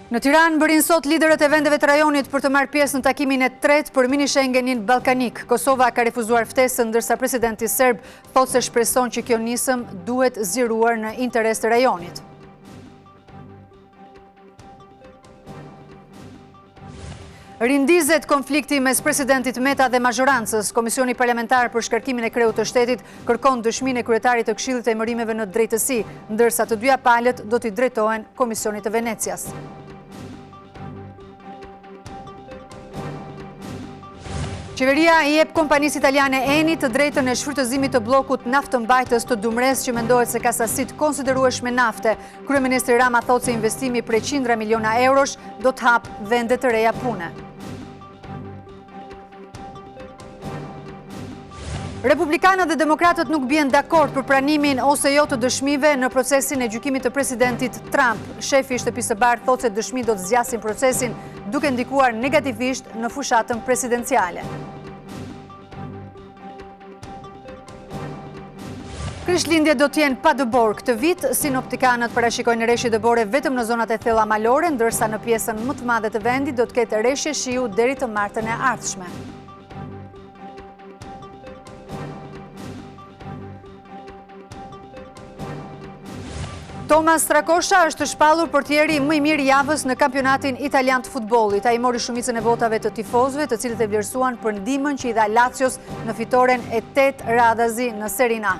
Në Tiranë bërin sot liderët e vendeve të rajonit për të marrë pjesë në takimin e tretë për mini Schengenin Ballkanik. Kosova ka refuzuar ftesën, ndërsa presidenti serb thotë se shpreson që kjo nisëm duhet zgjeruar në interes të rajonit. Rindizet konflikti mes presidentit Meta dhe mazhorancës. Komisioni parlamentar për shkarkimin e kreut të shtetit kërkon dëshminë e kryetarit të Këshillit të Emërimeve në drejtësi, ndërsa të dyja palët do t'i drejtohen Komisionit të Venecias. Qeveria i jep kompanisë italiane Eni të drejtën e shfrytëzimit të bllokut naftëmbajtës të Dumres, që mendohet se ka sasitë konsiderueshme nafte. Kryeministri Rama thotë se investimi prej 100 miliona eurosh do të hapë vende të reja pune. Republikanët dhe demokratët nuk bien dakord për pranimin ose jo të dëshmive në procesin e gjykimit të presidentit Trump. Shefi i Shtëpisë së Bardhë thotë se dëshmitë do të zgjasin procesin, duke ndikuar negativisht në fushatën presidenciale. Krishtlindje do t'jenë pa dëbor këtë vit. Sinoptikanët parashikojnë reshje dëbore vetëm në zonat e thella malore, ndërsa në pjesën më të madhe të vendit do të ketë reshje shiu deri të martën e ardhshme. Thomas Strakosha është shpallur portieri më i mirë i javës në kampionatin italian të futbollit. Ai mori shumicën e votave të tifozëve, të cilët e vlerësuan për ndihmën që i dha Lazios në fitoren e 8 radhazi në Serie A.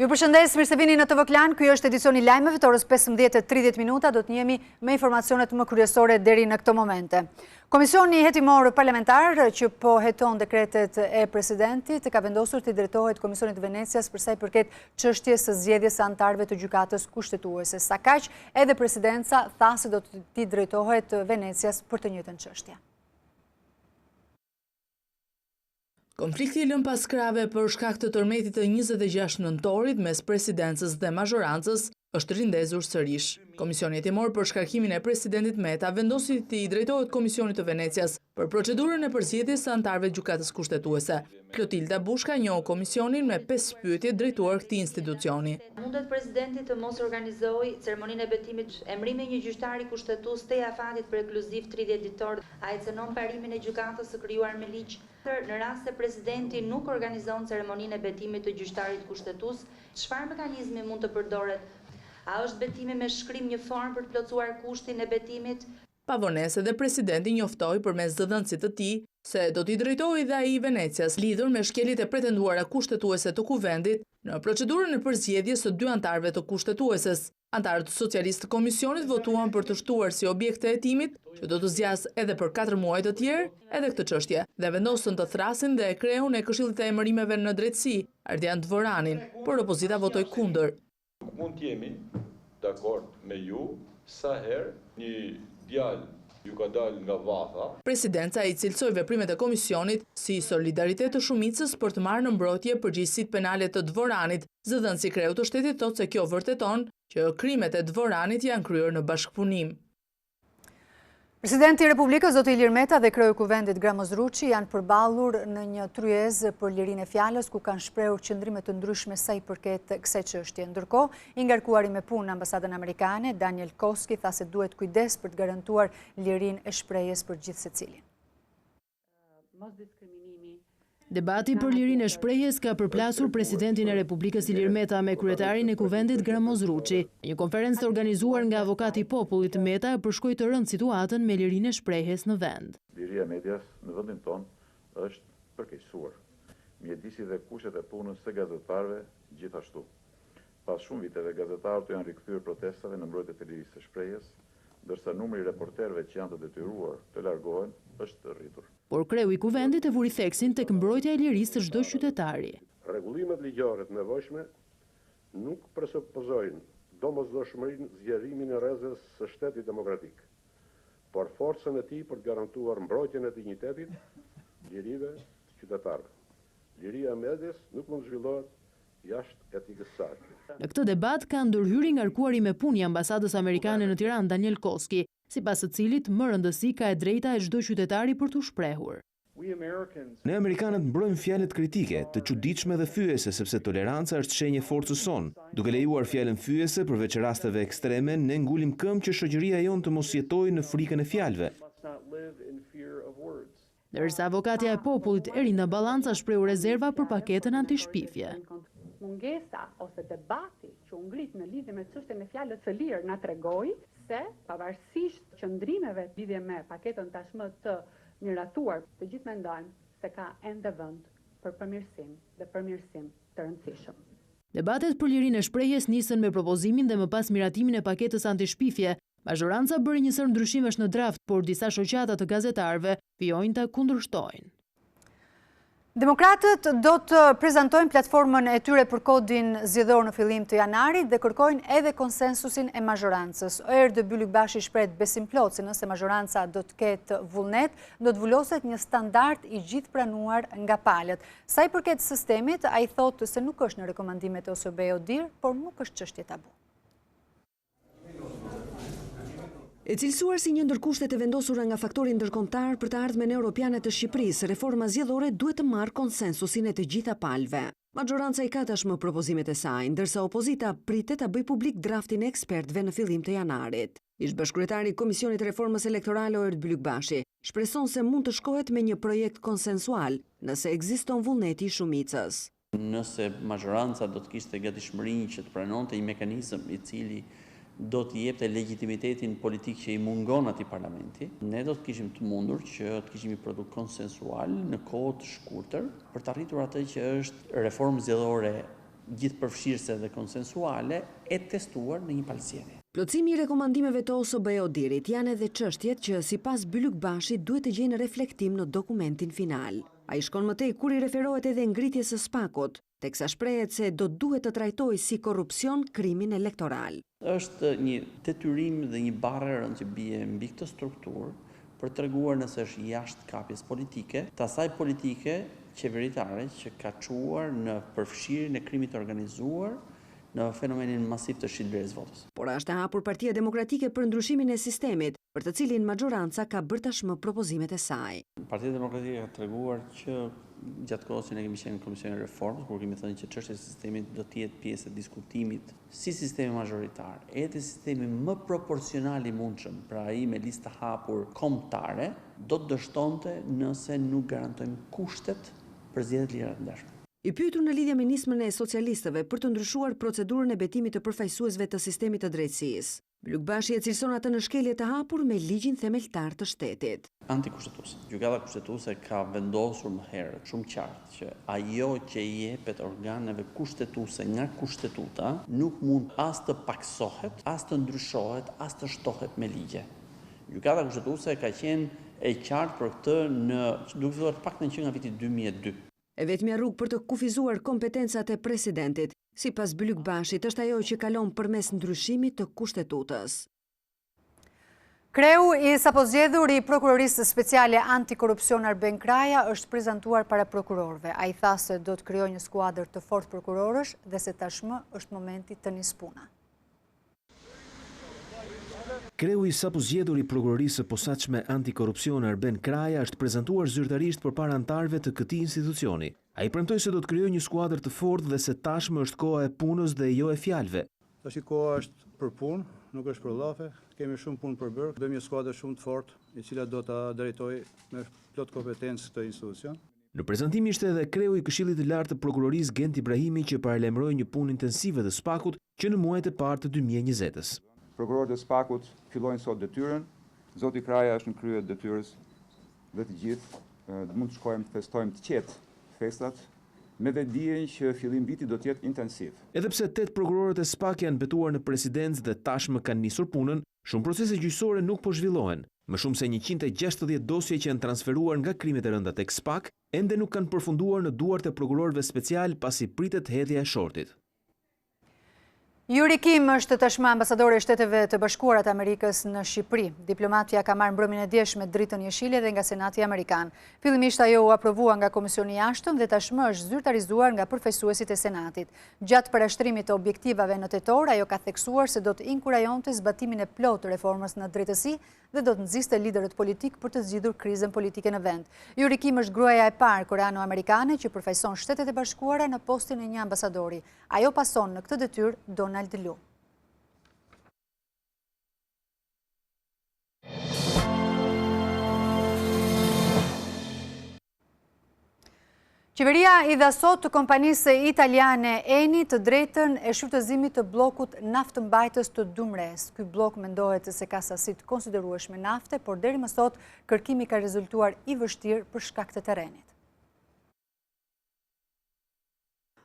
Ju përshëndes, mirë se vini në TV Klan. Ky është edicioni Lajmeve të orës 15:30. Do të njemi me informacionet më kryesore deri në këto momente. Komisioni hetimor parlamentar që po heton dekretet e presidentit ka vendosur të drejtohet Komisionit të Venecias për sa i përket çështjes së zgjedhjes së anëtarëve të gjykatës kushtetuese. Sa kaq, edhe presidenca tha se do të drejtohet Venecias për të njëjtën çështje. Konflikti i lën pas krave për shkak të tërmetit të 26 nëntorit mes presidencës dhe mazhorancës është rindezur sërish. Komisioni hetimor për shkarkimin e presidentit Meta vendosi të i drejtohet Komisionit të Venecias për procedurën e përzgjedhjes së anëtarëve të gjykatës kushtetuese. Klotilda Bushka njohu komisionin me 5 pyetje drejtuar këtij institucioni. Mundet presidenti të mos organizojë ceremoninë e betimit emrimi një gjyqtari kushtetues te afatit për ekskluziv 30 ditor, ai cënon parimin e gjykatës së krijuar me ligj. Në rast se presidenti nuk organizon ceremoninë e betimit të gjyqtarit kushtetues, çfarë mekanizmi mund të përdoret? A është betimi me shkrim një formë për të plotësuar kushtin e betimit? Pavones edhe presidenti njoftoi përmes zëdhënësit të tij se do t'i drejtohej dhe ai Venecias lidhur me shkeljet e pretenduara kushtetuese të kuvendit në procedurën e përzgjedhjes së 2 anëtarëve të kushtetueses. Anëtarët socialistë të komisionit votuan për të shtuar si objekt të hetimit, që do të zgjasë edhe për 4 muaj të tjerë, edhe këtë çështje, dhe vendosën të thrasin dhe kreun e Këshillit të Emërimeve në drejtësi, Ardian Dvoranin, por opozita votoi kundër. Mund t'jemi dakord me ju sa herë një djalë ju ka dalë nga vatha. Presidenca i cilësoi veprimet e komisionit si solidaritet të shumicës për të marrë në mbrojtje përgjegjësitë penale të Dvoranit. Zëdhënësi i kreut të shtetit thotë se kjo vërteton që krimet e Dvoranit janë kryer në bashkëpunim. Presidenti i Republikës Zoti Ilir Meta dhe kreu i kuvendit Gramoz Ruçi janë përballur në një tryezë për lirinë e fjalës, ku kanë shprehur qëndrime të ndryshme sa i përket kësaj çështje. Ndërkohë, i ngarkuari me punë në ambasadën amerikane, Daniel Koski, tha se duhet kujdes për të garantuar lirinë e shprehjes për gjithë secilin. Debati për lirinë e shprehjes ka përplasur presidentin e Republikës Ilir Meta me kryetarin e kuvendit Gramoz Ruçi. Një konferencë organizuar nga avokati i popullit Meta përshkroi të rënd situatën me lirinë e shprehjes në vend. Liria e medias në vendin tonë është përkeqësuar. Mjedisi dhe kushtet e punës së gazetarëve gjithashtu. Pas shumë viteve gazetarët janë rikthyer protestave në mbrojtje të lirisë së shprehjes, ndërsa numri i reporterëve që janë të detyruar të largohen është të rritur. Por kreu i kuvendit e vuri theksin tek mbrojtja e lirisë së çdo qytetari. Rregullimet ligjore të nevojshme nuk presupozojnë domosdoshmërinë zgjerimin e rrezës së shtetit demokratik, por forcën e tij për të garantuar mbrojtjen e dinjitetit, lirive të qytetarëve. Liria e medias nuk mund të zhvillohet jashtë etikës së saj. Në këtë debat ka ndërhyrë i ngarkuari me punë i ambasadës amerikane në Tiranë Daniel Koski, sipas së cilit më rëndësi ka e drejta e çdo qytetari për t'u shprehur. Ne Amerikanët mbrojmë fjalët kritike, të çuditshme dhe fyese, sepse toleranca është shenjë forcës sonë. Duke lejuar fjalën fyese përveç rasteve ekstreme, ne ngulim këmbë që shoqëria jonë të mos jetojë në frikën e fjalëve. Ndërsa avokatja e popullit Erina Ballanca shprehu rezerva për paketën antishpifje. Mungesa ose debati që u ngrit në lidhje me çështjen e fjalës së lirë na tregoi se pavarësisht qëndrimeve lidhje me paketën tashmë të miratuar, të gjithë mendojnë se ka ende vend për përmirësim dhe përmirësim të rëndësishëm. Debatet për lirinë e shprehjes nisën me propozimin dhe më pas miratimin e paketës antishpifje. Majoranca bëri një sër ndryshimesh në draft, por disa shoqata të gazetarëve fillojnë ta kundërshtojnë. Demokratët do të prezantojnë platformën e tyre për kodin zgjedhor në fillim të janarit dhe kërkojnë edhe konsensusin e majorancës. Erdë Bylykbashi shpret besim plot se nëse majoranca do të ketë vullnet, do të vulloset një standard i gjithë pranuar nga palët. Sa i përket sistemit, ai thotë se nuk është në rekomandimet e OSBE-dir, por nuk është çështje tabu. E cilësuar si një ndër kushtet e vendosura nga faktori ndërkombëtar për të ardhmen europiane të Shqipërisë, reforma zgjedhore duhet të marrë konsensusin e të gjitha palëve. Majoranca i ka tashmë propozimet e saj, ndërsa opozita pritet ta bëjë publik draftin e ekspertëve në fillim të janarit. Ish-bashkryetari i Komisionit Reformës Elektorale Erdë Bylykbashi shpreson se mund të shkohet me një projekt konsensual nëse ekziston vullneti i shumicës. Nëse majoranca do të kishte gatishmërinë që të pranonte një mekanizëm i cili do të jepte legitimitetin politik që i mungon atij parlamenti, ne do të kishim të mundur që të kishim një produkt konsensual në kohë të shkurtër për të arritur atë që është reformë zgjedhore gjithëpërfshirëse dhe konsensuale e testuar në një palësjellje. Plotësimi i rekomandimeve të OSBE-dirit janë edhe çështjet që sipas Bylykbashit duhet të gjejnë reflektim në dokumentin final. Ai shkon më tej kur i referohet edhe ngritjes së SPAK-ut, teksa shprehet se do duhet të trajtojë si korrupsion krimin elektoral. Është një detyrim dhe një barre rënd që bie mbi këtë strukturë për treguar nëse është jashtë kapjes politike, të asaj politike qeveritare që ka çuar në përfshirjen e krimit të organizuar në fenomenin masiv të shitblerjes votës. Por është e hapur Partia Demokratike për ndryshimin e sistemit, për të cilin majoranca ka bërë tashmë propozimet e saj. Partia Demokratike ka treguar që gjatë kohës që ne kemi qenë në Komisionin e Reformës, kur kemi thënë që çështja e sistemit do të jetë pjesë e diskutimit si sistemi majoritar, edhe sistemi më proporcional i mundshëm, pra ai me listë hapur kombëtare, do të dështonte nëse nuk garantojmë kushtet për zgjedhjet lira të ndershme. I pyetur në lidhje me nismën e socialistëve për të ndryshuar procedurën e betimit të përfaqësuesve të sistemit të drejtësisë, Bylykbashi e cilëson atë në shkelje të hapur me ligjin themeltar të shtetit. Antikushtetuese. Gjykata kushtetuese ka vendosur më herët shumë qartë që ajo që i jepet organeve kushtetuese nga kushtetuta nuk mund as të paksohet, as të ndryshohet, as të shtohet me ligje. Gjykata kushtetuese ka qenë e qartë për këtë duke filluar paktën që nga viti 2002. E vetmja rrugë për të kufizuar kompetencat e presidentit, sipas Bylykbashit, është ajo që kalon përmes ndryshimit të kushtetutës. Kreu i sapo zgjedhur i prokurorisë speciale antikorrupsion Arben Kraja është prezantuar para prokurorëve. Ai tha se do të krijojë një skuadër të fortë prokurorësh dhe se tashmë është momenti të nisë puna. Kreu i sapo zgjedhur i prokurorisë së posaçme antikorrupsion Arben Kraja është prezantuar zyrtarisht përpara anëtarëve të këtij institucioni. Ai premtoi se do të krijojë një skuadër të fortë dhe se tashmë është koha e punës dhe jo e fjalëve. Tash koha është për punë, nuk është për llafe. Kemi shumë punë për bërë. Bëjmë një skuadër shumë të fortë, e cila do ta drejtojë me plot kompetencë këtë institucion. Në prezantim ishte edhe kreu i Këshillit të Lartë të Prokurorisë Gent Ibrahimi që paralajmëroi një punë intensive të SPAK-ut që në muajt e parë të 2020-s. Prokurorët e SPAK-ut fillojnë sot detyrën. Zoti Kraja është në krye të detyrës dhe të gjithë mund të shkojmë të festojmë të qetë festat me vetdijen që fillim viti do të jetë intensiv. Edhe pse 8 prokurorët e SPAK janë betuar në presidencë dhe tashmë kanë nisur punën, shumë procese gjyqësore nuk po zhvillohen. Më shumë se 160 dosje që janë transferuar nga krimet e rënda tek SPAK ende nuk kanë përfunduar në duart e prokurorëve special pasi pritet hedhja e shortit. Yuri Kim është tashmë ambasadori i Shteteve të Bashkuara të Amerikës në Shqipëri. Diplomatja ka marrë mbrëmjen e djeshme dritën jeshile dhe nga Senati Amerikan. Fillimisht ajo u aprovua nga Komisioni i Jashtëm dhe tashmë është zyrtarizuar nga përfaqësuesit e Senatit. Gjatë parashtrimit të objektivave në tetor, ajo ka theksuar se do të inkurajonte zbatimin e plotë të reformës në drejtësi dhe do të nxiste liderët politik për të zgjidhur krizën politike në vend. Yuri Kim është gruaja e parë koreano-amerikane që përfaqëson Shtetet e Bashkuara në postin e një ambasadori. Ajo pason në këtë detyrë Donald Lu. Qeveria i dha sot të kompanisë italiane Eni të drejtën e shfrytëzimit të bllokut naftëmbajtës të Dumres. Ky bllok mendohet se ka sasi të konsiderueshme nafte, por deri më sot kërkimi ka rezultuar i vështirë për shkak të terrenit.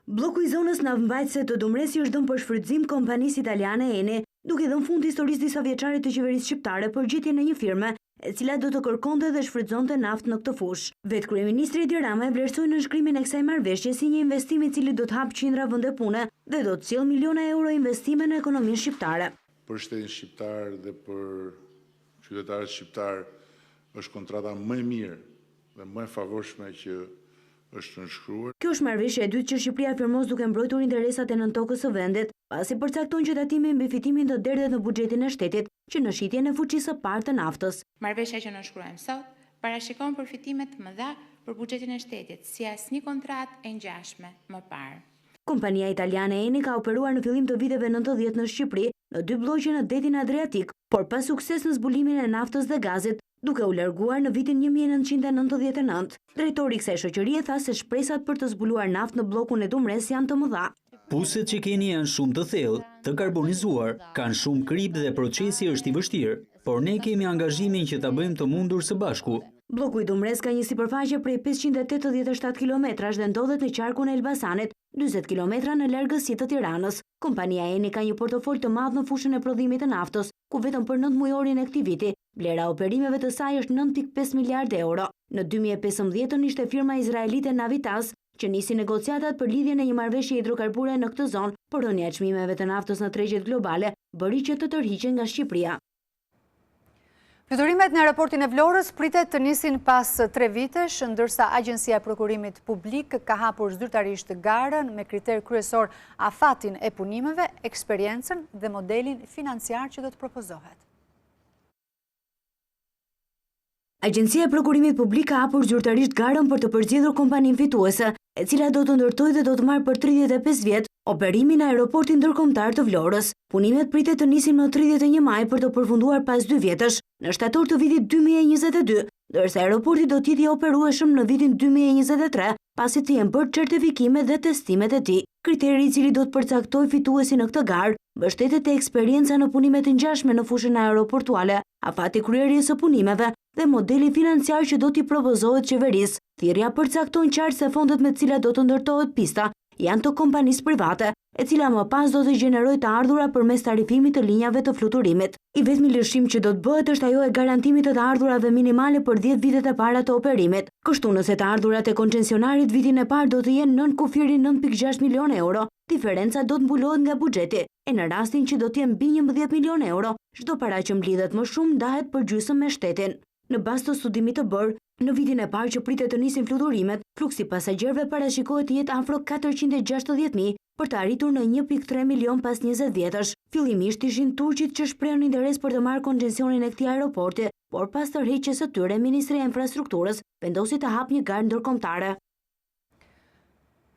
Bloku i zonës naftëmbajtëse të Dumresi është dhënë për shfrytëzim kompanisë italiane Eni, duke dhënë fund historisë disa vjeçare të qeverisë shqiptare për gjetjen e një firme e cila do të kërkonte dhe shfrytëzonte naftë në këtë fushë. Vetë kryeministri Edi Rama e vlerësoi nënshkrimin e kësaj marrëveshje si një investim i cili do të hapë qindra vende pune dhe do të sjellë miliona euro investime në ekonominë shqiptare. Për shtetin shqiptar dhe për qytetarët shqiptar është kontrata më e mirë dhe më e favorshme që është nënshkruar. Kjo është marrëveshja e dytë që Shqipëria firmos duke mbrojtur interesat e nëntokës së vendit, pasi përcakton që tatimi mbi fitimin të derdhet në buxhetin e shtetit, që në shitjen e fuqisë së parë të naftës. Marrëveshja që nënshkruajmë sot parashikon përfitime të mëdha për buxhetin e shtetit, si asnjë kontratë e ngjashme më parë. Kompania italiane Eni ka operuar në fillim të viteve 90 në Shqipëri, në 2 blloqe në detin Adriatik, por pa sukses në zbulimin e naftës dhe gazit, duke u larguar në vitin 1999. Drejtori i kësaj shoqërie tha se shpresat për të zbuluar naftë në bllokun e Dumres janë të mëdha. Puset që keni janë shumë të thellë, të karbonizuar, kanë shumë krip dhe procesi është i vështirë, por ne kemi angazhimin që ta bëjmë të mundur së bashku. Bloku i Dumres ka një sipërfaqe prej 587 kilometrash dhe ndodhet në qarkun e Elbasanit, 40 kilometra në largësi të Tiranës. Kompania Eni ka një portofol të madh në fushën e prodhimit të naftës, ku vetëm për 9 mujorin e këtij viti, vlera operimeve të saj është 9.5 miliardë euro. Në 2015 ishte firma izraelite Navitas që nisi negociatat për lidhjen e një marrëveshje hidrokarbure në këtë zonë, por rënja e çmimeve të naftës në tregjet globale bëri që të tërhiqen nga Shqipëria. Fluturimet në aeroportin e Vlorës pritet të nisin pas 3 vitesh, ndërsa Agjencia e Prokurimit Publik ka hapur zyrtarisht garën me kriter kryesor afatin e punimeve, eksperiencën dhe modelin financiar që do të propozohet. Agjencia e Prokurimit Publik ka hapur zyrtarisht garën për të përzgjedhur kompaninë fituese, e cila do të ndërtojë dhe do të marrë për 35 vjet operimin në aeroportin ndërkombëtar të Vlorës. Punimet pritet të nisin më 31 maj për të përfunduar pas 2 vjetësh, në shtator të vitit 2022, ndërsa aeroporti do të jetë i operueshëm në vitin 2023, pasi të jenë bërë certifikimet dhe testimet e tij. Kriteri i cili do të përcaktojë fituesin në këtë garë mbështetet te eksperjenca në punimet të ngjashme në fushën aeroportuale, afati kryerjes së punimeve dhe modeli financiar që do t'i propozohet qeverisë. Thirrja përcakton qartë se fondet me të cilat do të ndërtohet pista janë të kompanisë private, e cila më pas do të gjenerojë të ardhura përmes tarifimit të linjave të fluturimit. I vetmi lëshim që do të bëhet është ajo e garantimit të ardhurave minimale për 10 vitet e para të operimit. Kështu nëse të ardhurat e koncesionarit vitin e parë do të jenë nën kufiri 9.6 milion euro, diferenca do të mbulohet nga buxheti, e në rastin që do të jenë mbi 11 milion euro, çdo para që mblidhet më shumë ndahet për gjysmë me shtetin. Në bazë të studimit të bërë, në vitin e parë që pritet të nisin fluturimet, fluksi pasagjerëve parashikohet të jetë afro 460.000 për të arritur në 1.3 milion pas 20 vjetësh. Fillimisht ishin turqit që shprehën interes për të marrë koncesionin e këtij aeroporti, por pas tërheqjes së tyre, Ministria e Infrastrukturës vendosi të hapë një garë ndërkombëtare.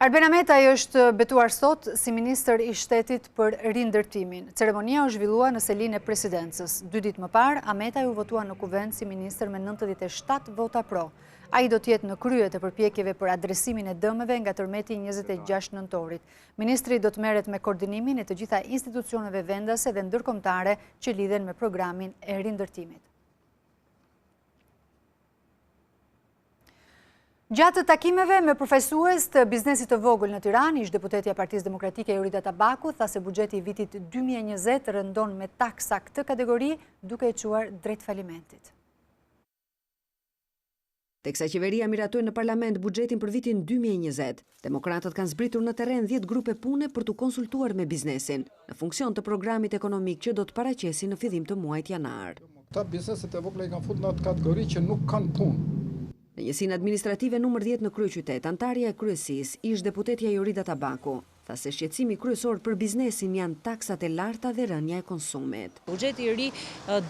Arben Ametaj është betuar sot si ministër i shtetit për rindërtimin. Ceremonia u zhvillua në selinë e presidencës. 2 ditë më parë, Ametaj u votua në kuvend si ministër me 97 vota pro. Ai do të jetë në krye të përpjekjeve për adresimin e dëmeve nga tërmeti 26 nëntorit. Ministri do të merret me koordinimin e të gjitha institucioneve vendase dhe ndërkombëtare që lidhen me programin e rindërtimit. Gjatë takimeve me përfaqësues të biznesit të vogël në Tiranë, ish deputetja e Partisë Demokratike Jurita Tabaku tha se buxheti i vitit 2020 rëndon me taksa këtë kategori duke e çuar drejt falimentit. Teksa qeveria miratoi në parlament buxhetin për vitin 2020, demokratët kanë zbritur në terren 10 grupe pune për të konsultuar me biznesin, në funksion të programit ekonomik që do të paraqesi në fillim të muajit janar. Ta bizneset e vogla i kanë futur në atë kategori që nuk kanë punë. Në njësinë administrative numër 10 në kryeqytet, antarja e kryesisë, ish deputetja Jorida Tabaku, tha se shqetësimi kryesor për biznesin janë taksat e larta dhe rënja e konsumit. Buxheti i ri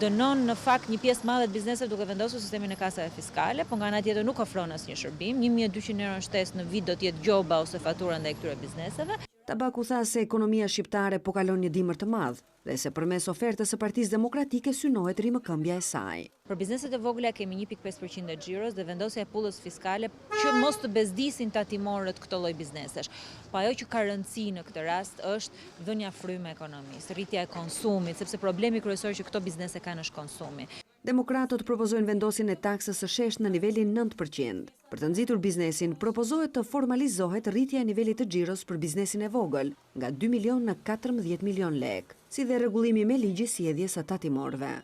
dënon në fakt një pjesë madhe të bizneseve duke vendosur sistemin e kasave fiskale, por nga ana tjetër nuk ofron asnjë shërbim. 1200 euro shtesë në vit do të jetë gjoba ose fatura ndaj këtyre bizneseve. Tabaku tha se ekonomia shqiptare po kalon një dimër të madh dhe se përmes ofertës së Partisë Demokratike synohet rimëkëmbja e saj. Për bizneset e vogla kemi 1.5% e xhiros dhe vendosja e pullës fiskale që mos të bezdisin tatimorët këto lloj biznesesh. Po ajo që ka rëndësi në këtë rast është dhënia fryme ekonomisë, rritja e konsumit, sepse problemi kryesor që këto biznese kanë është konsumi. Demokratët propozojnë vendosjen e taksës së sheshtë në nivelin 9%. Për të nxitur biznesin, propozohet të formalizohet rritja e nivelit të xhiros për biznesin e vogël nga 2 milion në 14 milion lek, si dhe rregullimi me ligj sjelljes së tatimorëve.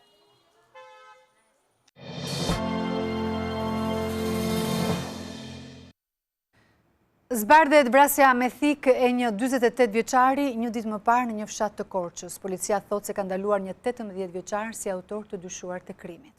Zbardhet vrasja me thik e një 48 vjeçari një ditë më parë në një fshat të Korçës. Policia thotë se ka ndaluar një 18 vjeçar si autor të dyshuar të krimit.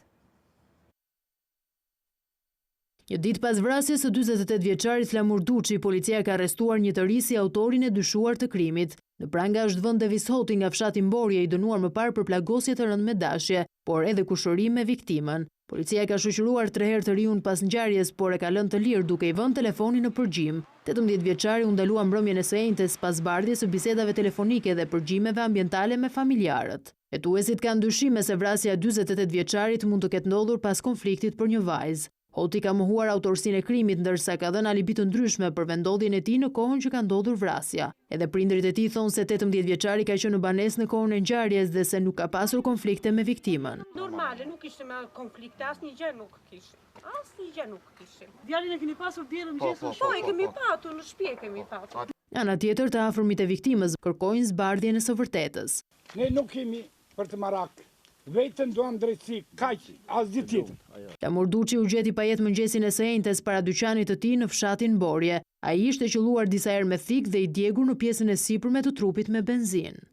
Një ditë pas vrasjes së 48 vjeçarit Flamur Duçi, policia ka arrestuar një të ri si autorin e dyshuar të krimit. Në pranga është vënd Devis Hoti nga fshati Mborje i dënuar më parë për plagosje të rënd me dashje, por edhe kushërim me viktimën. Policia ka shoqëruar 3 herë të riun pas ngjarjes, por e ka lënë të lirë duke i vënë telefonin në përgjim. 18 vjeçari u ndalua mbrëmjen e së enjtes pas zbardhjes së bisedave telefonike dhe përgjimeve ambientale me familjarët. Hetuesit kanë dyshime se vrasja e 48 vjeçarit mund të ketë ndodhur pas konfliktit për një vajzë. Hoti ka mohuar autorsinë e krimit ndërsa ka dhënë alibi të ndryshme për vendodhjen e tij në kohën që ka ndodhur vrasja. Edhe prindërit e tij thonë se 18 vjeçari ka qenë në banesë në kohën e ngjarjes dhe se nuk ka pasur konflikte me viktimën. Normale, nuk ishte me konflikte, asnjë gjë nuk kishte. Asnjë gjë nuk kishte. Djalin e keni pasur diellën mëngjesin? Po, e kemi patur në shtëpi, kemi patur. Ana tjetër të afërmit e viktimës kërkojnë zbardhjen e së vërtetës. Ne nuk kemi për të marrak. Vetëm duam drejtësi, kaq, asgjë tjetër. Flamur Duçi u gjeti pa jetë mëngjesin e së enjtes para dyqanit të tij në fshatin Mborje. Ai ishte qelluar disa herë me thik dhe i djegur në pjesën e sipërme të trupit me benzinë.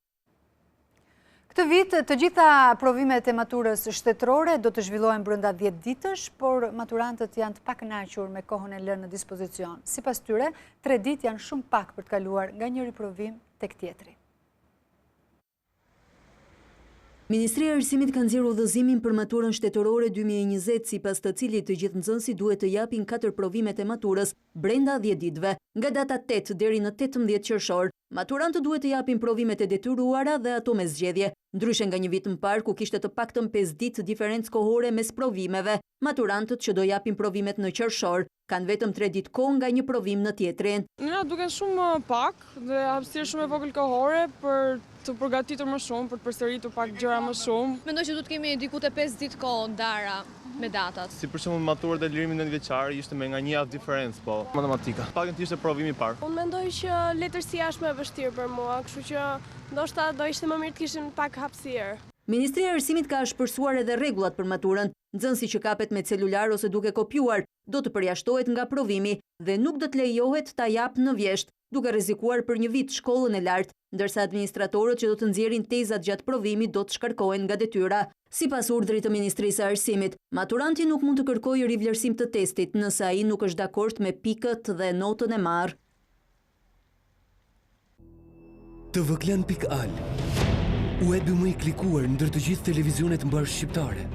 Këtë vit, të gjitha provimet e maturës shtetërore do të zhvillohen brenda 10 ditësh, por maturantët janë të pakënaqur me kohën e lënë në dispozicion. Sipas tyre, 3 ditë janë shumë pak për të kaluar nga njëri provim tek tjetri. Ministria e Arsimit ka nxjerrë udhëzimin për maturën shtetërore 2020, sipas të cilit të gjithë nxënësit duhet të japin 4 provimet e maturës brenda 10 ditëve, nga data 8 deri në 18 qershor. Maturantët duhet të japin provimet e detyruara dhe ato me zgjedhje. Ndryshe nga një vit më parë ku kishte të paktën 5 ditë diferencë kohore mes provimeve, maturantët që do japin provimet në qershor kanë vetëm 3 ditë kohë nga një provim në tjetrin. Na duken shumë pak dhe hapësirë shumë e vogël kohore për të përgatitur më shumë, për të përsëritur pak gjëra më shumë. Mendoj që duhet kemi diku te 5 ditë kohë ndara me datat. Si për shembull maturët e lirimin 9 vjeçar ishte me nga një javë diferencë, po matematika. Pakën ishte provimi i parë. Unë mendoj që letërsia është më e vështirë për mua, kështu që ndoshta do ishte më mirë të kishim pak hapësirë. Ministria e Arsimit ka shpërsuar edhe rregullat për maturën. Nxënësi që kapet me celular ose duke kopjuar do të përjashtohet nga provimi dhe nuk do të lejohet ta japë në vjesht, duke rrezikuar për një vit shkollën e lartë, ndërsa administratorët që do të nxjerrin tezat gjatë provimit do të shkarkohen nga detyra. Sipas urdhrit të Ministrisë së Arsimit, maturanti nuk mund të kërkojë rivlerësim të testit nëse ai nuk është dakord me pikët dhe notën e marrë. tvklan.al Webi më i klikuar ndër të gjithë televizionet mbar shqiptare.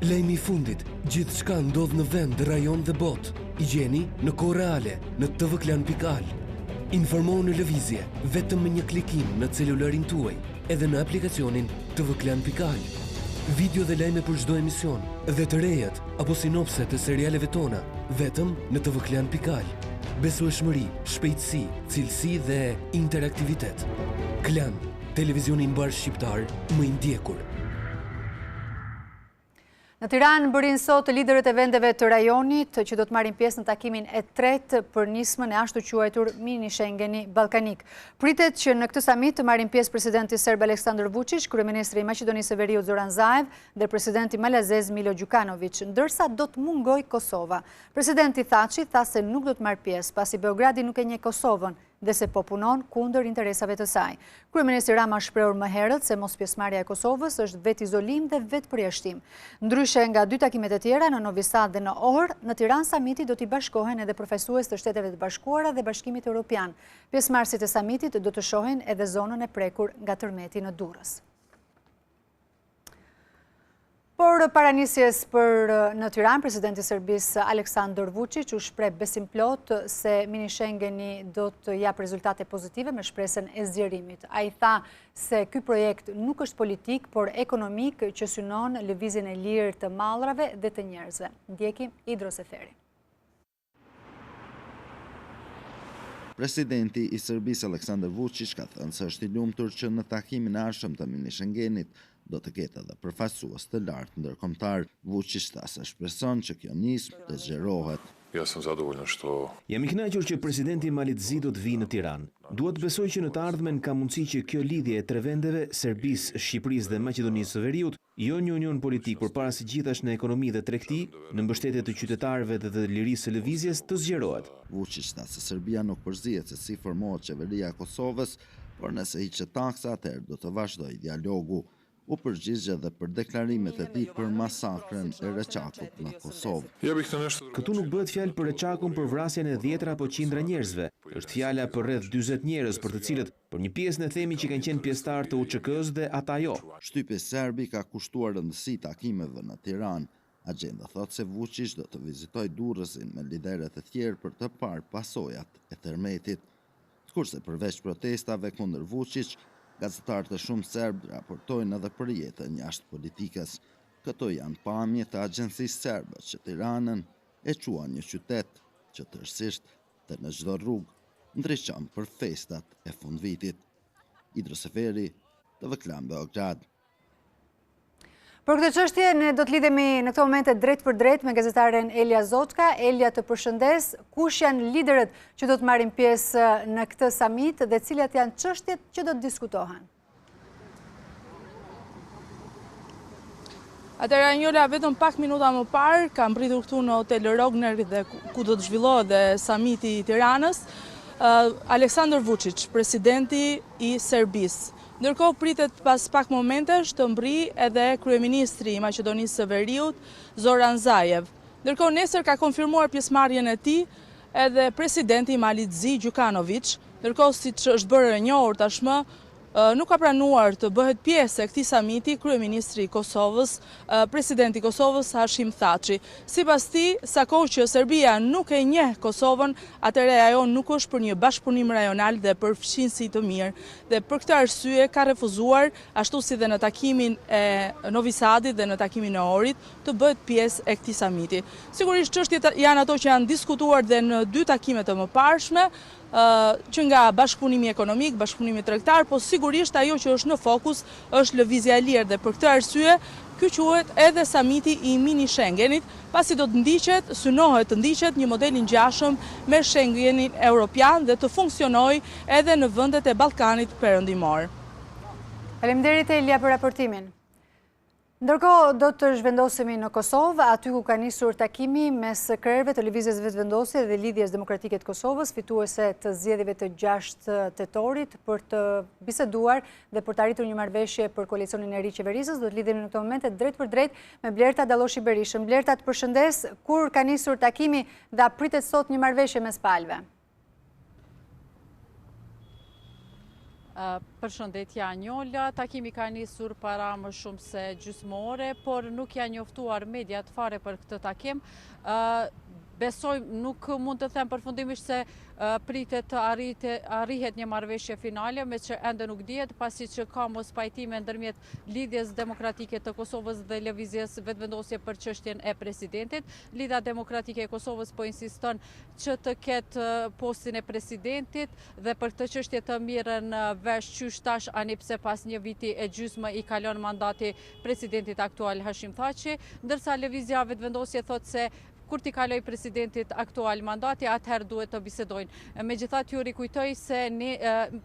Lajmi i fundit, gjithçka ndodh në vend, rajon dhe botë. I gjeni në kohë reale në tvklan.al. Informohu në lëvizje vetëm me një klikim në celularin tuaj, edhe në aplikacionin tvklan.al. Video dhe lajme për çdo emision, dhe të rejat apo sinopse të serialeve tona, vetëm në tvklan.al. Besueshmëri, shpejtësi, cilësi dhe interaktivitet. Klan, televizioni mbar shqiptar më i ndjekur. Në Tiranë bërin sot liderët e vendeve të rajonit që do të marrin pjesë në takimin e tretë për nismën e ashtu quajtur mini Schengeni ballkanik. Pritet që në këtë samit të marrin pjesë presidenti serb Aleksandar Vučić, kryeministri i Maqedonisë së Veriut Zoran Zaev dhe presidenti malazez Milo Đukanović, ndërsa do të mungoj Kosova. Presidenti Thaçi tha se nuk do të marrë pjesë pasi Beogradi nuk e njeh Kosovën dhe se po punon kundër interesave të saj. Kryeministri Rama shprehur më herët se mos pjesëmarrja e Kosovës është vetë izolim dhe vetë përjashtim. Ndryshe nga dy takimet e tjera në Novi Sad dhe në Ohër, në Tiranë samiti do t'i bashkohen edhe përfaqësues të Shteteve të Bashkuara dhe Bashkimit Evropian. Pjesëmarrësit e samitit do të shohin edhe zonën e prekur nga tërmeti në Durrës. Por paranisjes në Tiranë, presidenti i Serbisë Aleksandar Vučić u shpreh besim plot se mini Schengeni do të japë rezultate pozitive me shpresën e zgjerimit. Ai tha se ky projekt nuk është politik, por ekonomik që synon lëvizjen e lirë të mallrave dhe të njerëzve. Ndjekim Idroseferi. Presidenti i Serbisë Aleksandar Vučić ka thënë se është i lumtur që në takimin e ardhshëm të mini Schengenit do të ketë edhe përfaqësues të lartë ndërkombëtar. Vučić tha se shpreson që kjo nismë të zgjerohet. Jam i kënaqur që presidenti Malit Zi do të vijë në Tiranë. Dua të besoj që në të ardhmen ka mundësi që kjo lidhje e tre vendeve, Serbisë, Shqipërisë dhe Maqedonisë së Veriut, jo një union politik, por para së gjithash në ekonomi dhe tregti, në mbështetje të qytetarëve dhe të lirisë së lëvizjes, të zgjerohet. Vučić tha se Serbia nuk përzihet se si formohet qeveria e Kosovës, por nëse hiqet taksa, atëherë do të vazhdojë dialogu. U përgjigje dhe për deklarimet e tij për masakrën e Reçakut në Kosovë. Këtu nuk bëhet fjalë për Reçakun për vrasjen e 10 apo qindra njerëzve. Është fjala për rreth 40 njerëz për të cilët për një pjesë ne themi që kanë qenë pjesëtar të UÇK-s dhe ata jo. Shtypi serbi ka kushtuar rëndësi takimeve në Tiranë. Agenda thot se Vučić do të vizitojë Durrësin me liderët e tjerë për të parë pasojat e tërmetit. Kurse përveç protestave kundër Vučić, gazetarët e shumë serbë raportojnë edhe për jetën jashtë politikës. Këto janë pamje të agjencisë serbe që Tiranën e quan një qytet që tërësisht dhe në çdo rrugë ndriçon për festat e fundvitit. Idroseferi, TV Klan Beograd. Për këtë çështje ne do të lidhemi në këtë moment drejt për drejt me gazetaren Elia Zotka. Elia, të përshëndes, kush janë liderët që do të marrin pjesë në këtë samit dhe cilat janë çështjet që do të diskutohen? Atëra Njola, vetëm pak minuta më parë kam pritur këtu në Hotel Rogner dhe ku do të zhvillohet dhe samiti i Tiranës, Aleksandar Vučić, presidenti i Serbisë. Ndërkohë pritet pas pak momentesh të mbri edhe kryeministri i Maqedonisë së Veriut, Zoran Zaev. Ndërkohë nesër ka konfirmuar pjesëmarrjen e tij edhe presidenti i Malit Zi Đukanović. Ndërkohë, siç është bërë e njohur tashmë, nuk ka pranuar të bëhet pjesë e këtij samiti kryeministri i Kosovës, presidenti i Kosovës Hashim Thaçi. Sipas tij, sa kohë që Serbia nuk e njeh Kosovën, atëherë ajo nuk është për një bashkëpunim rajonal dhe për fqinjësi të mirë. Dhe për këtë arsye ka refuzuar, ashtu si dhe në takimin e Novi Sadit dhe në takimin e Ohrit, të bëhet pjesë e këtij samiti. Sigurisht çështjet janë ato që janë diskutuar dhe në dy takime të mëparshme, që nga bashkëpunimi ekonomik, bashkëpunimi tregtar, po sigurisht ajo që është në fokus është lëvizja e lirë dhe për këtë arsye ky quhet edhe samiti i mini Schengenit, pasi do të synohet të ndiqet një model i ngjashëm me Schengenin evropian dhe të funksionojë edhe në vendet e Ballkanit perëndimor. Faleminderit Elia për raportimin. Ndërkohë, do të zhvendosemi në Kosovë, aty ku ka nisur takimi mes krerëve të lëvizjes vetëvendosje dhe lidhjes demokratike të Kosovës, fituese të zgjedhjeve të 6 tetorit, për të biseduar dhe për të arritur një marrëveshje për koalicionin e ri qeverisës. Do të lidhemi në këtë moment drejt për drejt me Blerta Dalloshi Berishën. Blerta, të përshëndes, kur ka nisur takimi dhe pritet sot një marrëveshje mes palëve? Përshëndetja Njola, takimi ka nisur para më shumë se gjysmore, por nuk janë njoftuar mediat fare për këtë takim. besojmë nuk mund të them përfundimisht se pritet të arrihet një marrëveshje finale, me që ende nuk dihet, pasi që ka mos pajtime ndërmjet lidhjes demokratike të Kosovës dhe lëvizjes vetëvendosje për çështjen e presidentit. Lidhja demokratike e Kosovës po insiston që të ketë postin e presidentit dhe për këtë çështje të mirën vesh qysh tash ani pse pas një viti e gjysmë i kalon mandati presidentit aktual Hashim Thaçi, ndërsa lëvizja vetëvendosje thotë se kur t'i kaloj presidentit aktual mandati, atëherë duhet të bisedojnë. Megjithatë, ju rikujtoj se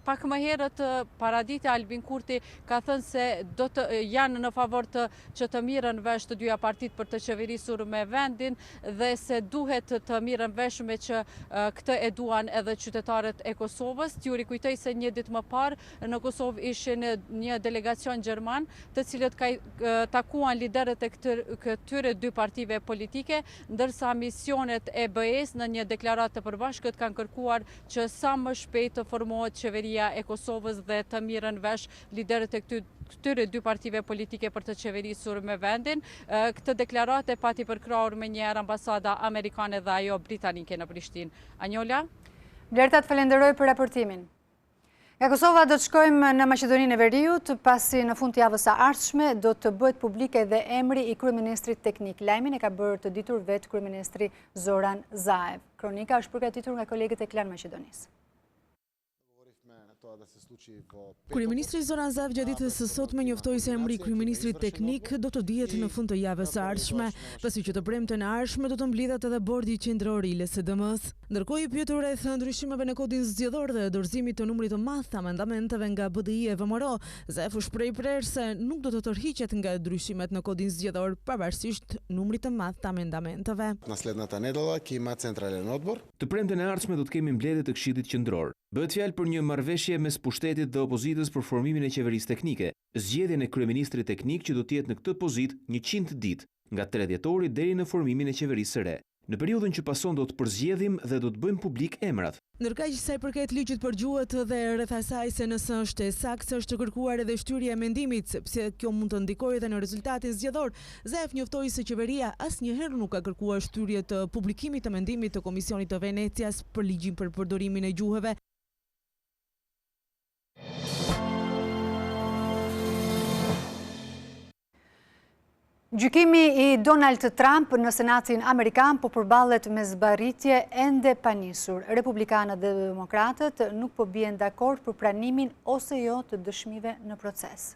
pak më herët paradite Albin Kurti ka thënë se do të janë në favor që të mirën vesh të dyja partit për të qeverisur me vendin dhe se duhet të mirën vesh me që këtë e duan edhe qytetarët e Kosovës. Ju rikujtoj se një ditë më parë në Kosovë ishin një delegacion gjerman, të cilët takuan liderët e këtyre dy partive politike, ndërsa misionet e BE-s në një deklaratë të përbashkët kanë kërkuar që sa më shpejt të formohet qeveria e Kosovës dhe të mirën vesh liderët e këtyre dy partive politike për të qeverisur me vendin. Këtë deklaratë e pati përkrahur me njëherë ambasada amerikane dhe ajo britanike në Prishtinë. Anjola? Blerta, të falenderoj për raportimin. Nga Kosova do të shkojmë në Maqedoninë e Veriut, pasi në fund të javës së ardhshme do të bëhet publike dhe emri i kryeministrit teknik. Lajmin e ka bërë të ditur vetë kryeministri Zoran Zaev. Kronika është përgatitur nga kolegët e Klan Maqedonisë. Kryeministri Zoran Zaev gjatë ditës së sotme njoftoi se emri i kryeministrit teknik do të dihet në fund të javës së ardhshme, pasi që të premten e ardhshme do të mblidhet edhe bordi qendror i LSDM-s. Ndërkohë, i pyetur rreth ndryshimeve në kodin zgjedhor dhe dorëzimit të numrit të madh të amendamenteve nga BDI e VMRO, Zaev u shpreh prerë se nuk do të tërhiqet nga ndryshimet në kodin zgjedhor pavarësisht numrit të madh të amendamenteve. Nasledната недела ќе има централен одбор. Të premten e ardhshme do të kemi mbledhje të Këshillit Qendror. Bëhet fjalë për një marrëveshje mes pushtetit dhe opozitës për formimin e qeverisë teknike, zgjedhjen e kryeministrit teknik që do të jetë në këtë pozitë 100 ditë, nga 3 dhjetori deri në formimin e qeverisë së re. Në periudhën që pason do të përzgjedhim dhe do të bëjmë publik emrat. Ndërkaq sa i përket ligjit për gjuhët dhe rreth asaj se nëse është e saktë është kërkuar edhe shtyrja e mendimit, sepse kjo mund të ndikojë edhe në rezultatin zgjedhor. Zaev njoftoi se qeveria asnjëherë nuk ka kërkuar shtyrje të publikimit të mendimit të Komisionit të Venecias për ligjin për përdorimin e gjuhëve. Gjykimi i Donald Trump në Senatin Amerikan po përballet me zbarritje ende pa nisur. Republikanët dhe demokratët nuk po bien dakord për pranimin ose jo të dëshmive në proces.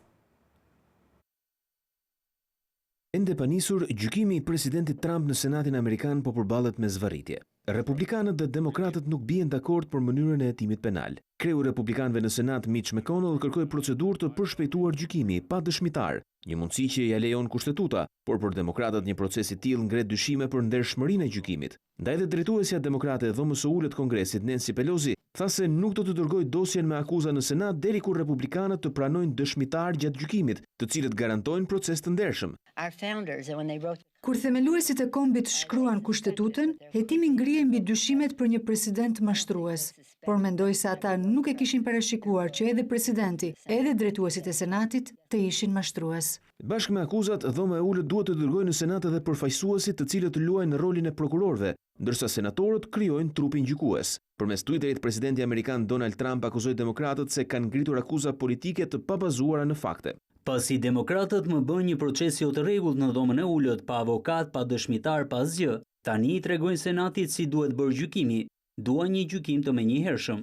Ende pa nisur, gjykimi i presidentit Trump në Senatin Amerikan po përballet me zvarritje. Republikanët dhe demokratët nuk bien dakord për mënyrën e hetimit penal. Kreu i republikanëve në Senat Mitch McConnell kërkoi procedurë të përshpejtuar gjykimi pa dëshmitar, një mundësi që ja lejon kushtetuta, por për demokratët një proces i tillë ngret dyshime për ndershmërinë e gjykimit. Ndaj dhe drejtuesja demokrate e dhomës së ulët Kongresit Nancy Pelosi tha se nuk do të dërgojë dosjen me akuza në Senat deri kur republikanët të pranojnë dëshmitar gjatë gjykimit, të cilët garantojnë proces të ndershëm. Kur themeluesit e kombit shkruan kushtetutën, hetimi ngrihej mbi dyshimet për një president mashtrues, por mendoj se ata nuk e kishin parashikuar që edhe presidenti, edhe drejtuesit e Senatit të ishin mashtrues. Bashkë me akuzat, dhoma e ulët duhet të dërgojë në Senat edhe përfaqësuesit të cilët luajnë rolin e prokurorëve, ndërsa senatorët krijojnë trupin gjykues. Përmes Twitterit, presidenti amerikan Donald Trump akuzoi demokratët se kanë ngritur akuza politike të pabazuara në fakte. Pasi demokratët më bën një proces jo të rregullt në dhomën e ulët, pa avokat, pa dëshmitar, pa asgjë, tani i tregojnë Senatit si duhet bërë gjykimi. Duan një gjykim të menjëhershëm.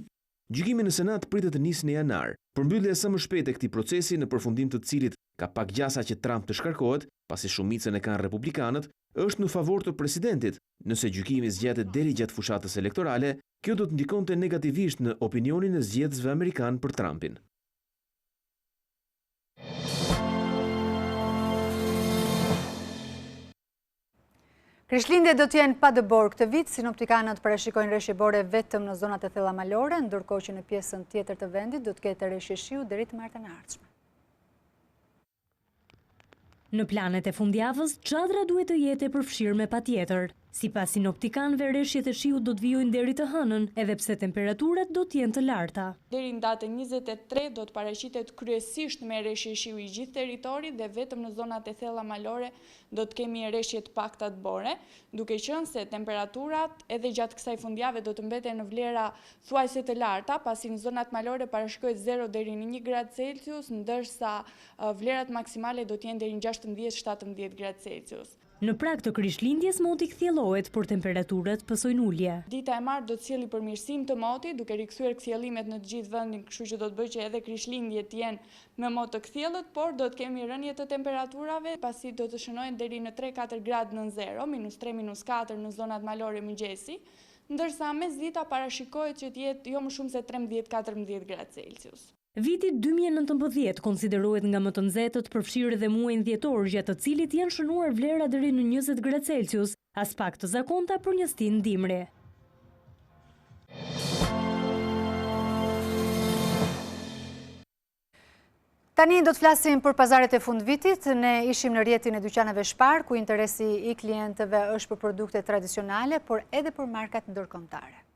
Gjykimi në Senat pritet të nisë në janar. Përmbyllja sa më shpejt e këtij procesi, në përfundim të cilit ka pak gjasa që Trump të shkarkohet, pasi shumicën e kanë republikanët, është në favor të presidentit. Nëse gjykimi zgjatet deri gjatë fushatës elektorale, kjo do të ndikonte negativisht në opinionin e zgjedhësve amerikan për Trumpin. Krishtlindjet do të jenë pa dëbor këtë vit, sinoptikanët parashikojnë rreshje bore vetëm në zonat e thella malore, ndërkohë që në pjesën tjetër të vendit do të ketë rreshje shiu deri të martën e ardhshme. Në planet e fundjavës, çadra duhet të jetë e përfshirë me patjetër. Sipas sinoptikanëve, rreshjet e shiut do të vijojnë deri të hënën, edhe pse temperaturat do të jenë të larta. Deri në datën 23 do të paraqitet kryesisht me rreshje shiu i gjithë territorit dhe vetëm në zonat e thella malore do të kemi rreshje të pakta të bore, duke qenë se temperaturat edhe gjatë kësaj fundjavë do të mbeten në vlera thuajse të larta, pasi në zonat malore parashikohet 0 deri në 1 gradë Celsius, ndërsa vlerat maksimale do të jenë deri në 16-17 gradë Celsius. Në prag të krishtlindjes moti kthjellohet, por temperaturat pësojnë ulje. Dita e martë do të sjellë përmirësim të motit, duke rikthyer kthjellimet në të gjithë vendin, kështu që do të bëjë që edhe krishtlindjet të jenë me mot të kthjellët, por do të kemi rënje të temperaturave, pasi do të shënojnë deri në 3-4 gradë nën zero, -3, -4 në zonat malore mëngjesi, ndërsa mesdita parashikohet që të jetë jo më shumë se 13-14 gradë Celsius. Viti 2019 konsiderohet nga më të nxehtët, përfshirë edhe muajin dhjetor, gjatë të cilit janë shënuar vlera deri në 20 gradë Celsius, as pak të zakonta për një stin dimri. Tani do të flasim për pazaret e fundvitit. Ne ishim në rrjetin e dyqaneve Shpar, ku interesi i klientëve është për produkte tradicionale, por edhe për markat ndërkombëtare.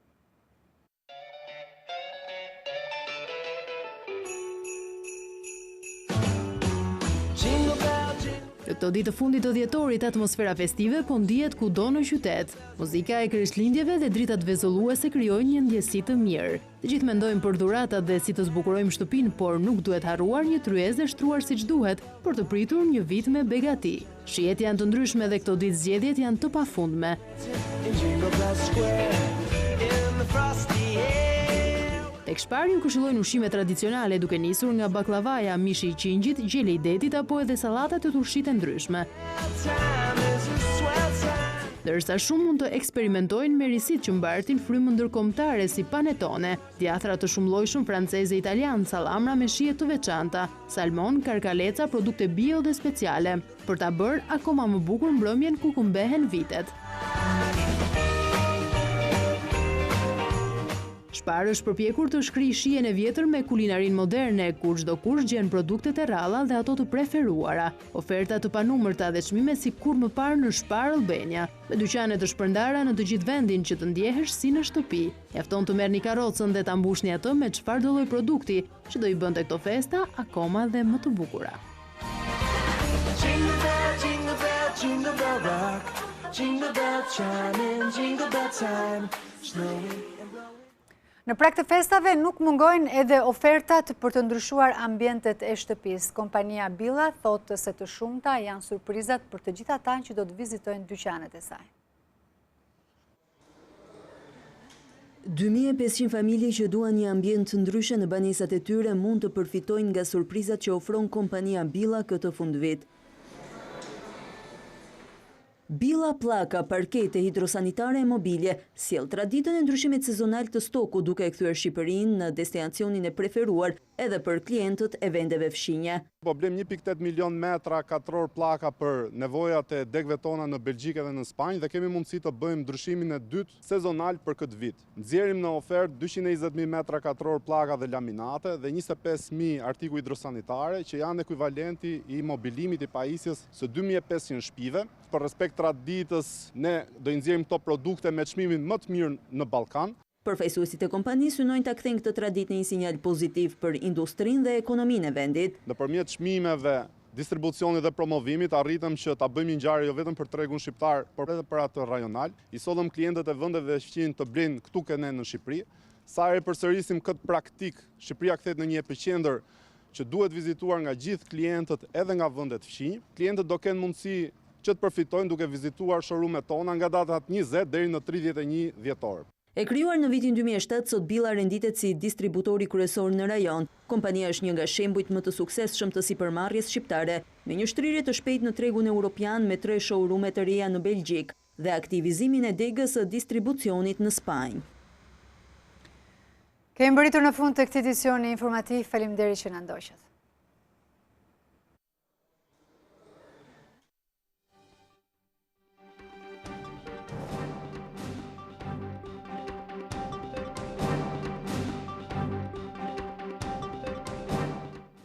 Në këto ditë të fundit të dhjetorit, atmosfera festive po ndihet kudo në qytet. Muzika e krishtlindjeve dhe dritat vezulluese krijojnë një ndjesi të mirë. Të gjithë mendojnë për dhuratat dhe si të zbukurojmë shtëpinë, por nuk duhet harruar një tryezë e shtruar siç duhet për të pritur një vit me begati. Shihet janë të ndryshme dhe këto ditë zgjedhjet janë të pafundme. Tek Shpar ju këshillojnë ushqime tradicionale, duke nisur nga baklavaja, mishi i qingjit, gjeli i detit apo edhe sallatat të turshit e ndryshme. Ndërsa shumë mund të eksperimentojnë me risit që mbartin frymën ndërkombëtare si panetone, djathra të shumëllojshëm franceze, italian, sallamra me shije të veçanta, salmon, karkaleca, produkte bio dhe speciale, për ta bërë akoma më bukur mbrëmjen ku këmbehen vitet. Shpar është përpjekur të shkrijë shijen e vjetër me kulinarin moderne, kur çdo kush gjen produktet e rralla dhe ato të preferuara. Oferta të panumërta dhe çmime si kur më parë në Shpar Albania, me dyqane të shpërndara në të gjithë vendin që të ndjehesh si në shtëpi. Mjafton të merrni karrocën dhe ta mbushni atë me çfarëdo lloj produkti, që do i bënte këto festa akoma dhe më të bukura. Në prag të festave nuk mungojnë edhe ofertat për të ndryshuar ambientet e shtëpisë. Kompania Billa thotë se të shumta janë surprizat për të gjithë ata që do të vizitojnë dyqanet e saj. 2500 familje që duan një ambient të ndryshe në banesat e tyre mund të përfitojnë nga surprizat që ofron kompania Billa këtë fundvit. Billa Plaka, parkete hidrosanitare e mobilje, sjell traditën e ndryshimit sezonal të stoku, duke e kthyer Shqipërinë në destinacionin e preferuar edhe për klientët e vendeve fshinje. Po blem 1.8 milion metra katror plaka për nevojat e degëve tona në Belgjikë dhe në Spanjë dhe kemi mundësi të bëjmë ndryshimin e dytë sezonal për këtë vit. Nxjerrim në ofertë 220.000 metra katror plaka dhe laminate dhe 25.000 artikuj hidrosanitare që janë ekuivalenti i mobilimit i pajisjes së 2500 shtëpive. Për respekt traditës, ne do i nxjerrim këto produkte me çmimin më të mirë në Ballkan. Përfaqësuesit e kompanisë synojnë ta kthejnë këtë traditë në një sinjal pozitiv për industrinë dhe ekonominë e vendit. Nëpërmjet çmimeve, distribucionit dhe promovimit arritëm që ta bëjmë një ngjarje jo vetëm për tregun shqiptar, por edhe për atë rajonal. I sollëm klientët e vendeve fqin të blinë këtu kene në Shqipëri. Sa herë përsërisim këtë praktik, Shqipëria kthehet në një epicentër që duhet vizituar nga gjithë klientët edhe nga vendet fqinj. Klientët do kenë mundësi që të përfitojnë duke vizituar showroom-et tona nga datat 20 deri në 31 dhjetor. E krijuar në vitin 2007, sot Billa renditet si distributori kryesor në rajon. Kompania është një nga shembujt më të suksesshëm të sipërmarrjes shqiptare, me një shtrirje të shpejtë në tregun europian me 3 showroom-e të reja në Belgjik dhe aktivizimin e degës së distribucionit në Spanjë. Kemi mbërritur në fund të këtij edicioni informativ. Faleminderit që na ndoqët.